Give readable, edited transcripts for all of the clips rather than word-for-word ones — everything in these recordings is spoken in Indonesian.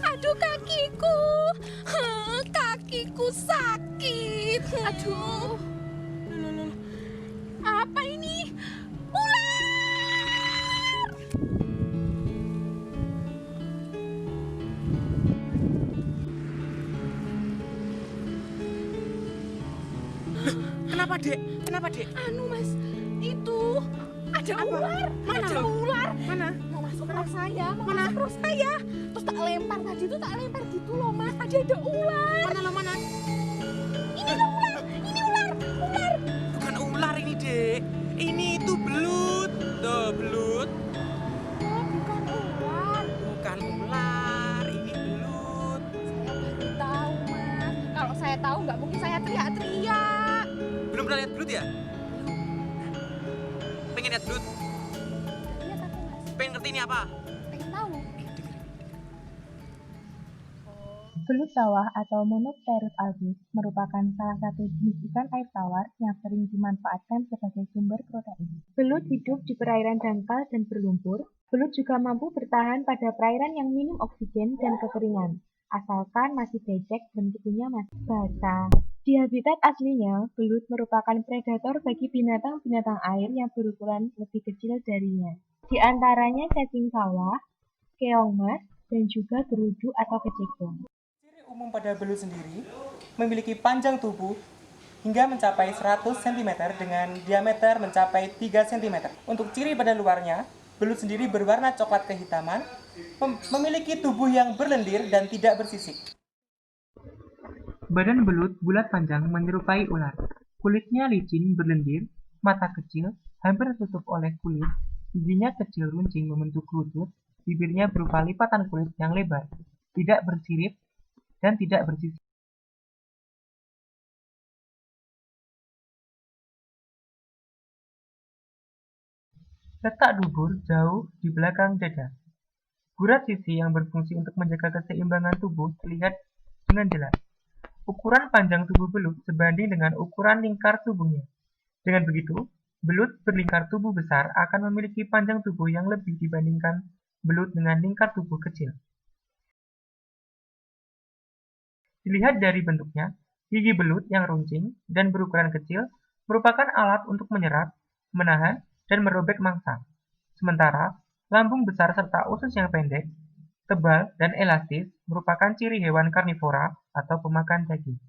Aduh kakiku, kakiku sakit. Aduh, apa ini? Ular! Kenapa, Dek? Kenapa, Dek? Anu mas, itu ada Apa? ular, Mana ada lo? ular. Mana? Mau masuk ke rok saya, mau Mana? masuk ke rok saya. Terus tak lempar tadi itu tak lempar gitu loh mas. Tadi ada ular. Mana lo, mana? Ini loh ular, ini ular, ular. Bukan ular ini, Dek. Ini itu belut. Tuh, belut. Oh bukan ular. Bukan ular, ini belut. Saya baru tahu mas. Kalau saya tahu nggak mungkin saya teriak-teriak. Belum pernah lihat belut ya? Pengen lihat belut? Lihat aku mas, Pengen ngerti ini apa? pengen tahu. Belut sawah atau Monopterus albus merupakan salah satu jenis ikan air tawar yang sering dimanfaatkan sebagai sumber protein. Belut hidup di perairan dangkal dan berlumpur. Belut juga mampu bertahan pada perairan yang minim oksigen dan kekeringan, asalkan masih becek dan tubuhnya masih basah. Di habitat aslinya, belut merupakan predator bagi binatang-binatang air yang berukuran lebih kecil darinya. Di antaranya cacing sawah, keong mas, dan juga gerudu atau kecebong. Ciri umum pada belut sendiri memiliki panjang tubuh hingga mencapai 100 cm dengan diameter mencapai 3 cm. Untuk ciri pada luarnya, belut sendiri berwarna coklat kehitaman, memiliki tubuh yang berlendir dan tidak bersisik. Badan belut bulat panjang menyerupai ular. Kulitnya licin berlendir, mata kecil, hampir tertutup oleh kulit, giginya kecil runcing membentuk lutut, bibirnya berupa lipatan kulit yang lebar, tidak bersirip, dan tidak bersisik. Letak dubur jauh di belakang dada. Gurat sisi yang berfungsi untuk menjaga keseimbangan tubuh terlihat dengan jelas. Ukuran panjang tubuh belut sebanding dengan ukuran lingkar tubuhnya. Dengan begitu, belut berlingkar tubuh besar akan memiliki panjang tubuh yang lebih dibandingkan belut dengan lingkar tubuh kecil. Dilihat dari bentuknya, gigi belut yang runcing dan berukuran kecil merupakan alat untuk menyerap, menahan, dan merobek mangsa. Sementara, lambung besar serta usus yang pendek, tebal, dan elastis merupakan ciri hewan karnivora atau pemakan daging.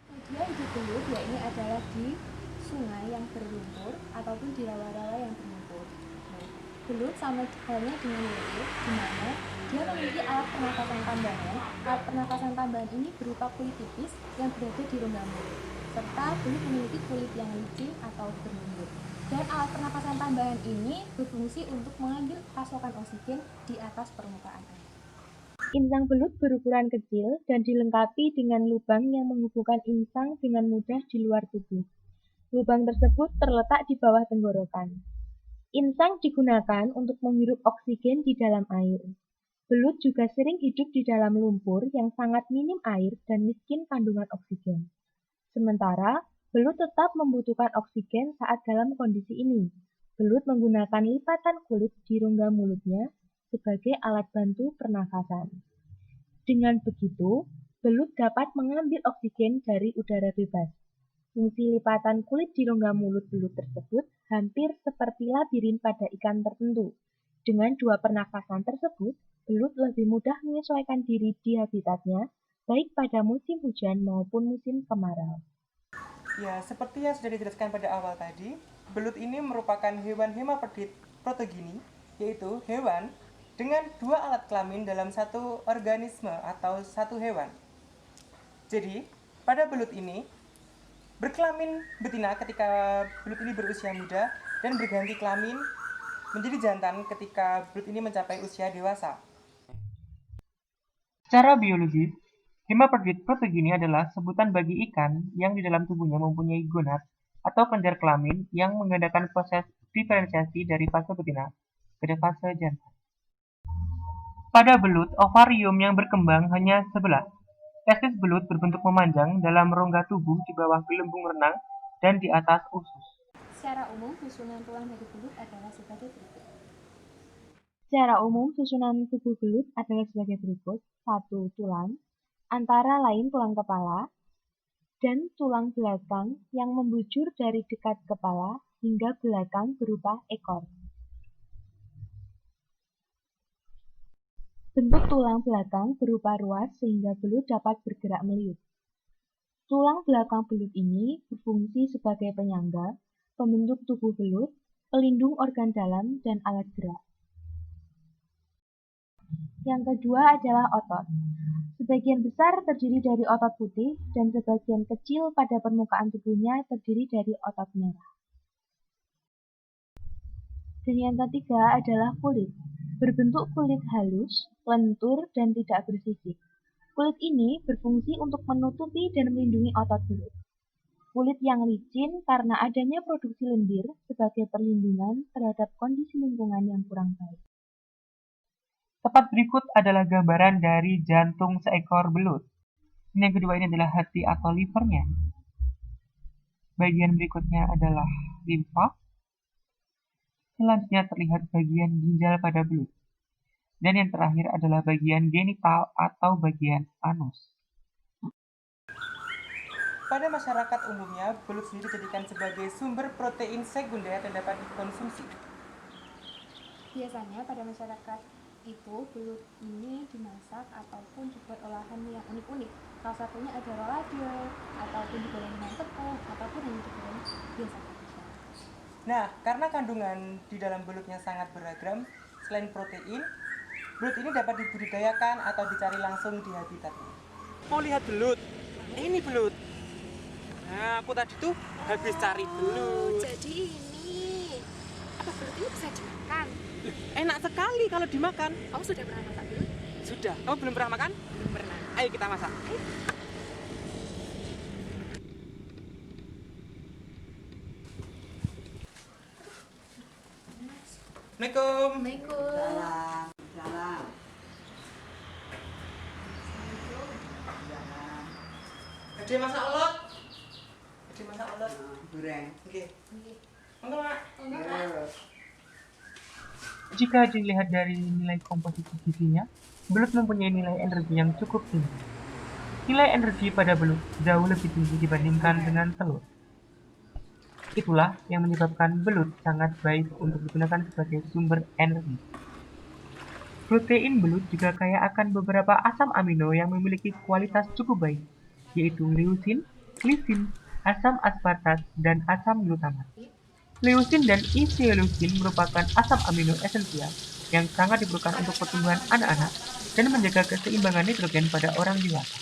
Media hidup belut yakni adalah di sungai yang berlumpur ataupun di rawa-rawa yang berlumpur. Nah, belut sama halnya dengan lele, di mana dia memiliki alat pernafasan tambahan. Alat pernafasan tambahan ini berupa kulit tipis yang berada di rongga mulut, serta belut memiliki kulit yang licin atau berlumpur. Dan alat pernafasan tambahan ini berfungsi untuk mengambil pasokan oksigen di atas permukaan air. Insang belut berukuran kecil dan dilengkapi dengan lubang yang menghubungkan insang dengan mudah di luar tubuh. Lubang tersebut terletak di bawah tenggorokan. Insang digunakan untuk menghirup oksigen di dalam air. Belut juga sering hidup di dalam lumpur yang sangat minim air dan miskin kandungan oksigen. Sementara, belut tetap membutuhkan oksigen saat dalam kondisi ini. Belut menggunakan lipatan kulit di rongga mulutnya sebagai alat bantu pernafasan. Dengan begitu, belut dapat mengambil oksigen dari udara bebas. Fungsi lipatan kulit di rongga mulut belut tersebut hampir seperti labirin pada ikan tertentu. Dengan dua pernafasan tersebut, belut lebih mudah menyesuaikan diri di habitatnya, baik pada musim hujan maupun musim kemarau. Ya, seperti yang sudah dijelaskan pada awal tadi, belut ini merupakan hewan hemaprodit protogini, yaitu hewan dengan dua alat kelamin dalam satu organisme atau satu hewan. Jadi, pada belut ini, berkelamin betina ketika belut ini berusia muda dan berganti kelamin menjadi jantan ketika belut ini mencapai usia dewasa. Secara biologis, hemaprodit protogini adalah sebutan bagi ikan yang di dalam tubuhnya mempunyai gonad atau kelenjar kelamin yang mengadakan proses diferensiasi dari fase betina pada fase jantan. Pada belut, ovarium yang berkembang hanya sebelah. Testis belut berbentuk memanjang dalam rongga tubuh di bawah gelembung renang dan di atas usus. Secara umum, susunan tulang dari belut adalah sebagai berikut. Secara umum, susunan tubuh belut adalah sebagai berikut. 1. Tulang, antara lain tulang kepala, dan tulang belakang yang membujur dari dekat kepala hingga belakang berupa ekor. Bentuk tulang belakang berupa ruas sehingga belut dapat bergerak meliuk. Tulang belakang belut ini berfungsi sebagai penyangga, pembentuk tubuh belut, pelindung organ dalam, dan alat gerak. Yang kedua adalah otot. Sebagian besar terdiri dari otot putih dan sebagian kecil pada permukaan tubuhnya terdiri dari otot merah. Dan yang ketiga adalah kulit. Berbentuk kulit halus, lentur, dan tidak bersisik. Kulit ini berfungsi untuk menutupi dan melindungi otot belut. Kulit yang licin karena adanya produksi lendir sebagai perlindungan terhadap kondisi lingkungan yang kurang baik. Tempat berikut adalah gambaran dari jantung seekor belut. Yang kedua ini adalah hati atau livernya. Bagian berikutnya adalah limfa. Selanjutnya terlihat bagian ginjal pada belut. Dan yang terakhir adalah bagian genital atau bagian anus. Pada masyarakat umumnya, belut sendiri dijadikan sebagai sumber protein sekunder yang dapat dikonsumsi. Biasanya pada masyarakat itu belut ini dimasak ataupun dibuat olahan yang unik-unik. Salah satunya ada rolade, ataupun digoreng dengan tepung, ataupun hanya digoreng biasa saja. Nah, karena kandungan di dalam belutnya sangat beragam, selain protein, belut ini dapat dibudidayakan atau dicari langsung di habitatnya. Mau lihat belut? Ini belut. Nah, aku tadi tuh habis cari belut. Jadi ini apa belut ini bisa dimakan? Enak sekali kalau dimakan. Kamu sudah pernah masak belut? Sudah. Kamu belum pernah makan? Belum pernah. Ayo kita masak. Assalamualaikum. Ada masak ulet? Ada masak ulet? Goreng. Oke. Monggo, Mak. Jika dilihat dari nilai komposisi gizinya, belut mempunyai nilai energi yang cukup tinggi. Nilai energi pada belut jauh lebih tinggi dibandingkan dengan telur. Itulah yang menyebabkan belut sangat baik untuk digunakan sebagai sumber energi. Protein belut juga kaya akan beberapa asam amino yang memiliki kualitas cukup baik, yaitu leusin, lisin, asam aspartat, dan asam glutamat. Leusin dan isoleucin merupakan asam amino esensial yang sangat diperlukan untuk pertumbuhan anak-anak dan menjaga keseimbangan nitrogen pada orang dewasa.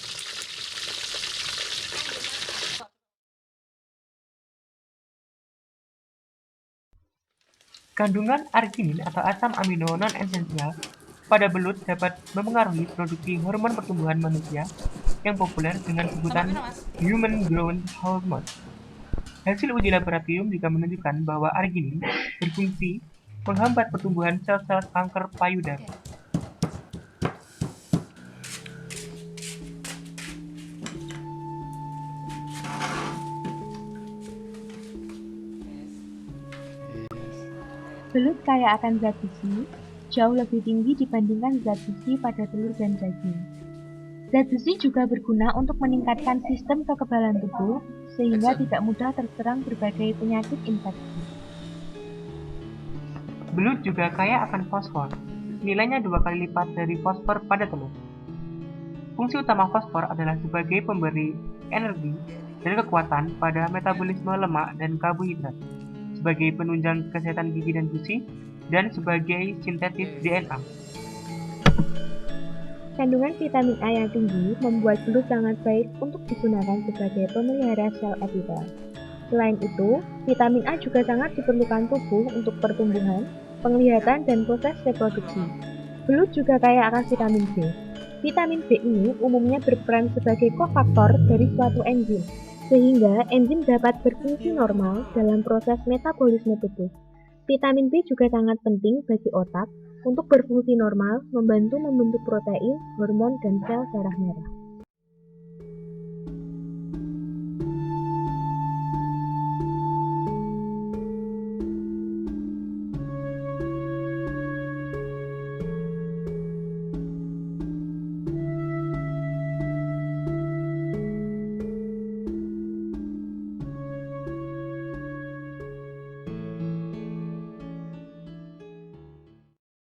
Kandungan arginin atau asam amino non-esensial pada belut dapat mempengaruhi produksi hormon pertumbuhan manusia yang populer dengan sebutan human growth hormone. Hasil uji laboratorium juga menunjukkan bahwa arginin berfungsi menghambat pertumbuhan sel-sel kanker payudara. Belut kaya akan zat besi jauh lebih tinggi dibandingkan zat besi pada telur dan daging. Zat besi juga berguna untuk meningkatkan sistem kekebalan tubuh sehingga tidak mudah terserang berbagai penyakit infeksi. Belut juga kaya akan fosfor. Nilainya 2 kali lipat dari fosfor pada telur. Fungsi utama fosfor adalah sebagai pemberi energi dan kekuatan pada metabolisme lemak dan karbohidrat, sebagai penunjang kesehatan gigi dan gusi, dan sebagai sintetis DNA. Kandungan vitamin A yang tinggi membuat belut sangat baik untuk digunakan sebagai pemelihara sel epitel. Selain itu, vitamin A juga sangat diperlukan tubuh untuk pertumbuhan, penglihatan, dan proses reproduksi. Belut juga kaya akan vitamin B. Vitamin B ini umumnya berperan sebagai kofaktor dari suatu enzim, sehingga enzim dapat berfungsi normal dalam proses metabolisme tubuh. Vitamin B juga sangat penting bagi otak untuk berfungsi normal, membantu membentuk protein, hormon, dan sel darah merah.